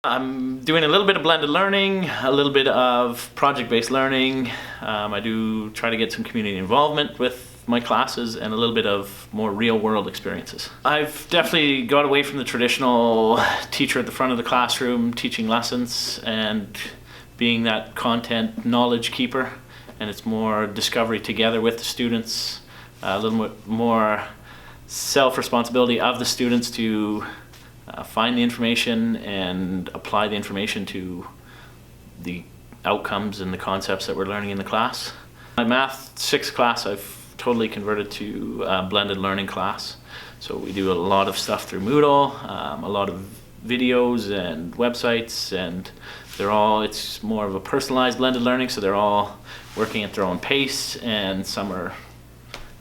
I'm doing a little bit of blended learning, a little bit of project-based learning. I do try to get some community involvement with my classes and a little bit of more real-world experiences. I've definitely got away from the traditional teacher at the front of the classroom teaching lessons and being that content knowledge keeper, and it's more discovery together with the students, a little bit more self-responsibility of the students to find the information and apply the information to the outcomes and the concepts that we're learning in the class. My Math 6 class I've totally converted to a blended learning class. So we do a lot of stuff through Moodle, a lot of videos and websites, and it's more of a personalized blended learning, so they're all working at their own pace, and some are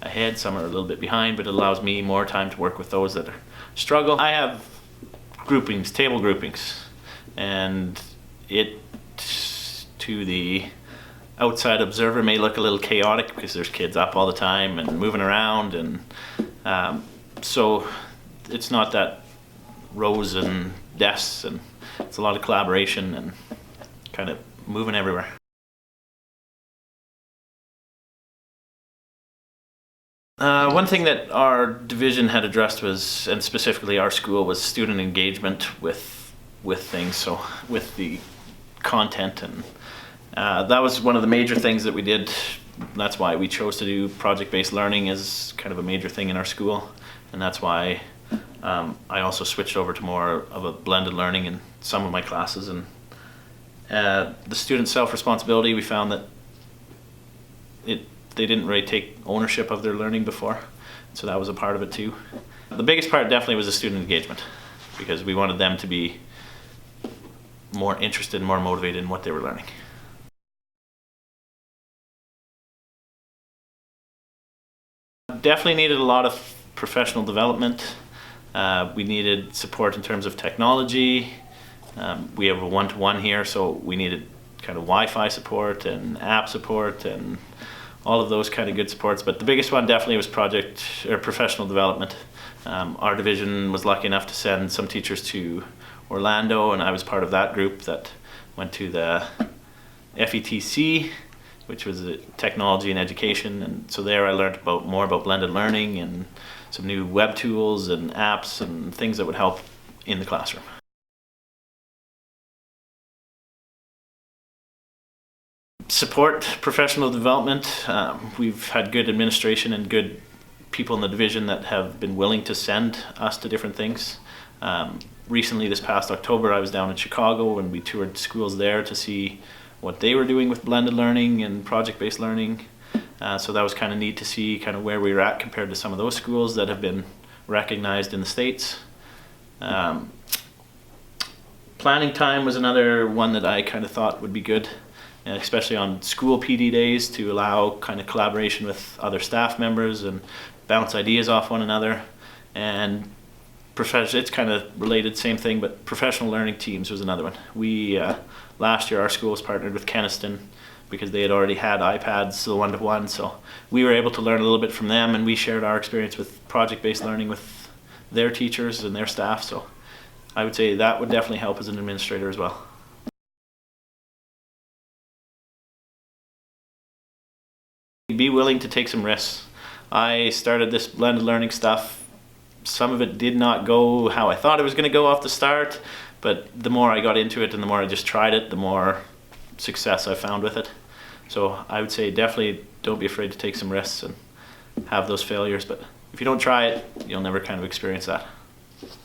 ahead, some are a little bit behind, but it allows me more time to work with those that struggle. I have groupings, table groupings, and it, to the outside observer, may look a little chaotic because there's kids up all the time and moving around, and so it's not that rows and desks, and it's a lot of collaboration and kind of moving everywhere. One thing that our division had addressed was, and specifically our school, was student engagement with things, so with the content, and that was one of the major things that we did. That's why we chose to do project-based learning as kind of a major thing in our school, and that's why I also switched over to more of a blended learning in some of my classes. And the student self-responsibility, we found that they didn't really take ownership of their learning before, so that was a part of it too. The biggest part definitely was the student engagement, because we wanted them to be more interested and more motivated in what they were learning. Definitely needed a lot of professional development. We needed support in terms of technology. We have a one-to-one here, so we needed kind of Wi-Fi support and app support and all of those kind of good supports. But the biggest one definitely was project or professional development. Our division was lucky enough to send some teachers to Orlando, and I was part of that group that went to the FETC, which was technology and education. And so there I learned more about blended learning and some new web tools and apps and things that would help in the classroom. Support professional development. We've had good administration and good people in the division that have been willing to send us to different things. Recently, this past October, I was down in Chicago and we toured schools there to see what they were doing with blended learning and project-based learning. So that was kind of neat to see kind of where we were at compared to some of those schools that have been recognized in the States. Planning time was another one that I kind of thought would be good, especially on school PD days, to allow kind of collaboration with other staff members and bounce ideas off one another. And it's kind of related, same thing, but professional learning teams was another one. We last year our school was partnered with Keniston because they had already had iPads, the one-to-one, so we were able to learn a little bit from them, and we shared our experience with project-based learning with their teachers and their staff. So I would say that would definitely help as an administrator as well. Be willing to take some risks. I started this blended learning stuff. Some of it did not go how I thought it was going to go off the start, but the more I got into it and the more I just tried it, the more success I found with it. So I would say definitely don't be afraid to take some risks and have those failures, but if you don't try it, you'll never kind of experience that.